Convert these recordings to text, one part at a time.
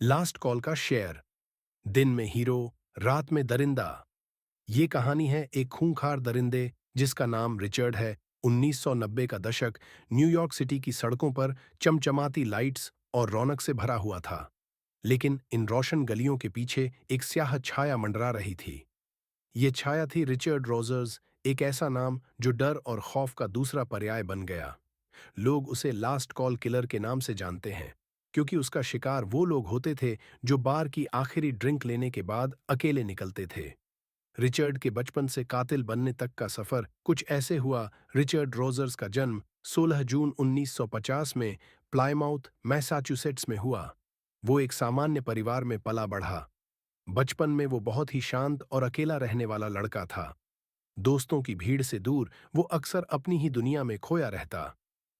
Last call का share. दिन में हीरो, रात में दरिंदा। ये कहानी है एक खूंखार दरिंदे जिसका नाम रिचर्ड है। 1990 का दशक न्यूयॉर्क सिटी की सड़कों पर चमचमाती लाइट्स और रौनक से भरा हुआ था। लेकिन इन रोशन गलियों के पीछे एक स्याह छाया मंडरा रही थी। ये छाया थी रिचर्ड रोजर्स, एक ऐसा नाम जो डर और खौफ का दूसरा पर्याय बन गया। लोग उसे लास्ट कॉल किलर के नाम से जानते हैं, क्योंकि उसका शिकार वो लोग होते थे जो बार की आखिरी ड्रिंक लेने के बाद अकेले निकलते थे। रिचर्ड के बचपन से कातिल बनने तक का सफर कुछ ऐसे हुआ। रिचर्ड रोजर्स का जन्म 16 जून 1950 में प्लायमाउथ, मैसाचुसेट्स में हुआ। वो एक सामान्य परिवार में पला बढ़ा। बचपन में वो बहुत ही शांत और अकेला रहने वाला लड़का था। दोस्तों की भीड़ से दूर वो अक्सर अपनी ही दुनिया में खोया रहता।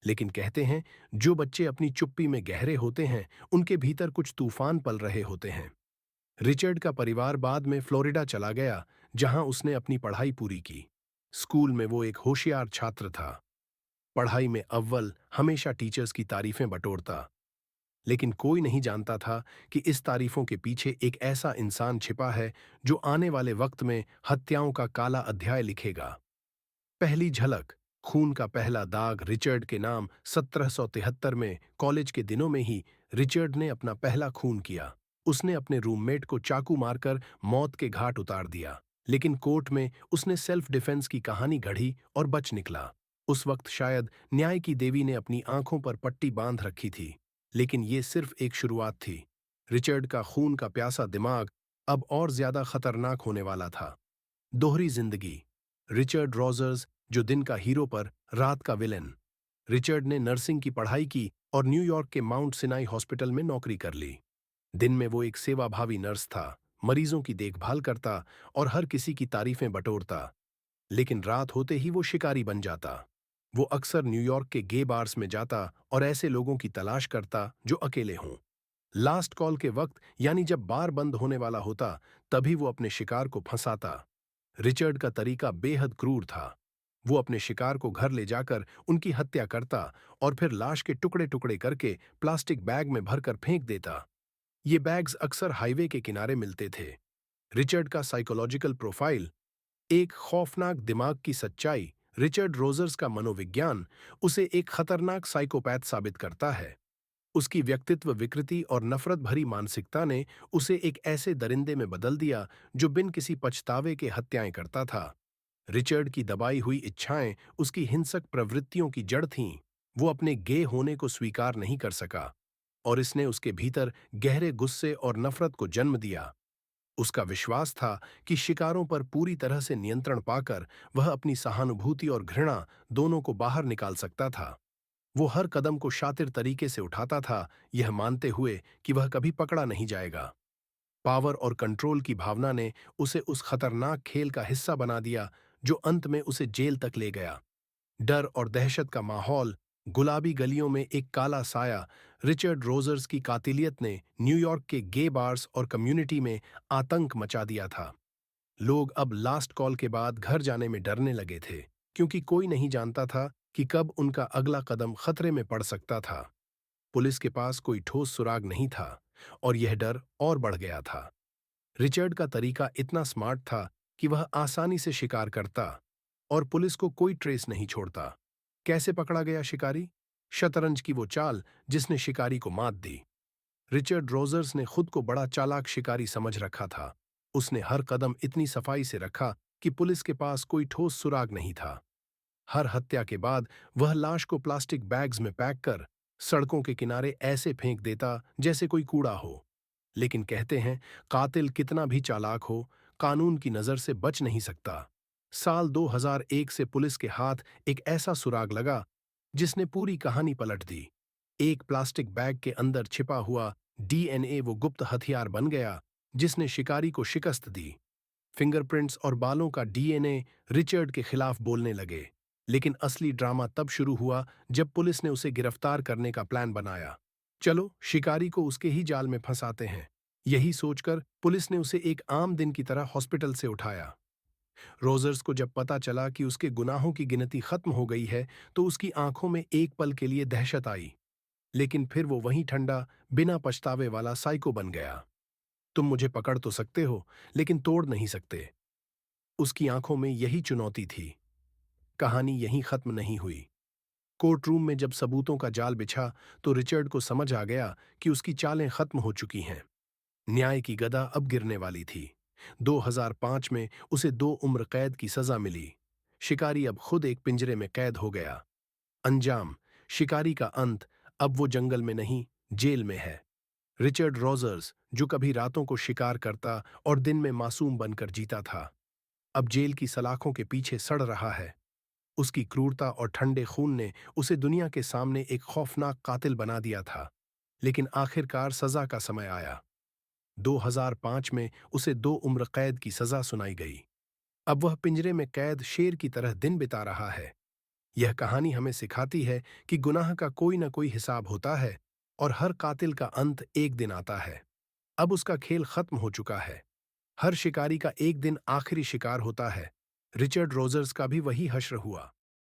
लेकिन कहते हैं, जो बच्चे अपनी चुप्पी में गहरे होते हैं उनके भीतर कुछ तूफान पल रहे होते हैं। रिचर्ड का परिवार बाद में फ्लोरिडा चला गया, जहां उसने अपनी पढ़ाई पूरी की। स्कूल में वो एक होशियार छात्र था। पढ़ाई में अव्वल, हमेशा टीचर्स की तारीफें बटोरता। लेकिन कोई नहीं जानता था कि इस तारीफों के पीछे एक ऐसा इंसान छिपा है जो आने वाले वक्त में हत्याओं का काला अध्याय लिखेगा। पहली झलक, खून का पहला दाग रिचर्ड के नाम। 1773 में कॉलेज के दिनों में ही रिचर्ड ने अपना पहला खून किया। उसने अपने रूममेट को चाकू मारकर मौत के घाट उतार दिया। लेकिन कोर्ट में उसने सेल्फ डिफेंस की कहानी गढ़ी और बच निकला। उस वक्त शायद न्याय की देवी ने अपनी आंखों पर पट्टी बांध रखी थी। लेकिन ये सिर्फ एक शुरुआत थी। रिचर्ड का खून का प्यासा दिमाग अब और ज्यादा खतरनाक होने वाला था। दोहरी जिंदगी। रिचर्ड रोजर्स, जो दिन का हीरो पर रात का विलेन। रिचर्ड ने नर्सिंग की पढ़ाई की और न्यूयॉर्क के माउंट सिनाई हॉस्पिटल में नौकरी कर ली। दिन में वो एक सेवाभावी नर्स था, मरीजों की देखभाल करता और हर किसी की तारीफें बटोरता। लेकिन रात होते ही वो शिकारी बन जाता। वो अक्सर न्यूयॉर्क के गे बार्स में जाता और ऐसे लोगों की तलाश करता जो अकेले हों। लास्ट कॉल के वक्त, यानी जब बार बंद होने वाला होता, तभी वो अपने शिकार को फंसाता। रिचर्ड का तरीका बेहद क्रूर था। वो अपने शिकार को घर ले जाकर उनकी हत्या करता और फिर लाश के टुकड़े टुकड़े करके प्लास्टिक बैग में भरकर फेंक देता। ये बैग्स अक्सर हाईवे के किनारे मिलते थे। रिचर्ड का साइकोलॉजिकल प्रोफाइल, एक खौफनाक दिमाग की सच्चाई। रिचर्ड रोजर्स का मनोविज्ञान उसे एक खतरनाक साइकोपैथ साबित करता है। उसकी व्यक्तित्व विकृति और नफरत भरी मानसिकता ने उसे एक ऐसे दरिंदे में बदल दिया जो बिन किसी पछतावे के हत्याएं करता था। रिचर्ड की दबाई हुई इच्छाएं उसकी हिंसक प्रवृत्तियों की जड़ थीं। वो अपने गे होने को स्वीकार नहीं कर सका और इसने उसके भीतर गहरे गुस्से और नफरत को जन्म दिया। उसका विश्वास था कि शिकारों पर पूरी तरह से नियंत्रण पाकर वह अपनी सहानुभूति और घृणा दोनों को बाहर निकाल सकता था। वो हर कदम को शातिर तरीके से उठाता था, यह मानते हुए कि वह कभी पकड़ा नहीं जाएगा। पावर और कंट्रोल की भावना ने उसे उस खतरनाक खेल का हिस्सा बना दिया जो अंत में उसे जेल तक ले गया। डर और दहशत का माहौल, गुलाबी गलियों में एक काला साया। रिचर्ड रोजर्स की कातिलियत ने न्यूयॉर्क के गे बार्स और कम्युनिटी में आतंक मचा दिया था। लोग अब लास्ट कॉल के बाद घर जाने में डरने लगे थे, क्योंकि कोई नहीं जानता था कि कब उनका अगला कदम खतरे में पड़ सकता था। पुलिस के पास कोई ठोस सुराग नहीं था और यह डर और बढ़ गया था। रिचर्ड का तरीका इतना स्मार्ट था कि वह आसानी से शिकार करता और पुलिस को कोई ट्रेस नहीं छोड़ता। कैसे पकड़ा गया शिकारी? शतरंज की वो चाल जिसने शिकारी को मात दी। रिचर्ड रोजर्स ने खुद को बड़ा चालाक शिकारी समझ रखा था। उसने हर कदम इतनी सफाई से रखा कि पुलिस के पास कोई ठोस सुराग नहीं था। हर हत्या के बाद वह लाश को प्लास्टिक बैग्स में पैक कर सड़कों के किनारे ऐसे फेंक देता जैसे कोई कूड़ा हो। लेकिन कहते हैं, कातिल कितना भी चालाक हो, कानून की नजर से बच नहीं सकता। साल 2001 से पुलिस के हाथ एक ऐसा सुराग लगा जिसने पूरी कहानी पलट दी। एक प्लास्टिक बैग के अंदर छिपा हुआ डीएनए वो गुप्त हथियार बन गया जिसने शिकारी को शिकस्त दी। फिंगरप्रिंट्स और बालों का डीएनए रिचर्ड के खिलाफ बोलने लगे। लेकिन असली ड्रामा तब शुरू हुआ जब पुलिस ने उसे गिरफ्तार करने का प्लान बनाया। चलो, शिकारी को उसके ही जाल में फंसाते हैं। यही सोचकर पुलिस ने उसे एक आम दिन की तरह हॉस्पिटल से उठाया। रोजर्स को जब पता चला कि उसके गुनाहों की गिनती खत्म हो गई है, तो उसकी आंखों में एक पल के लिए दहशत आई। लेकिन फिर वो वहीं ठंडा, बिना पछतावे वाला साइको बन गया। तुम मुझे पकड़ तो सकते हो, लेकिन तोड़ नहीं सकते। उसकी आंखों में यही चुनौती थी। कहानी यहीं खत्म नहीं हुई। कोर्ट रूम में जब सबूतों का जाल बिछा, तो रिचर्ड को समझ आ गया कि उसकी चालें खत्म हो चुकी हैं। न्याय की गदा अब गिरने वाली थी। 2005 में उसे 2 उम्र कैद की सजा मिली। शिकारी अब खुद एक पिंजरे में कैद हो गया। अंजाम, शिकारी का अंत अब वो जंगल में नहीं, जेल में है। रिचर्ड रोजर्स, जो कभी रातों को शिकार करता और दिन में मासूम बनकर जीता था, अब जेल की सलाखों के पीछे सड़ रहा है। उसकी क्रूरता और ठंडे खून ने उसे दुनिया के सामने एक खौफनाक कातिल बना दिया था। लेकिन आखिरकार सजा का समय आया। 2005 में उसे 2 उम्र कैद की सजा सुनाई गई। अब वह पिंजरे में कैद शेर की तरह दिन बिता रहा है। यह कहानी हमें सिखाती है कि गुनाह का कोई न कोई हिसाब होता है और हर कातिल का अंत एक दिन आता है। अब उसका खेल खत्म हो चुका है। हर शिकारी का एक दिन आखिरी शिकार होता है। रिचर्ड रोजर्स का भी वही हश्र हुआ।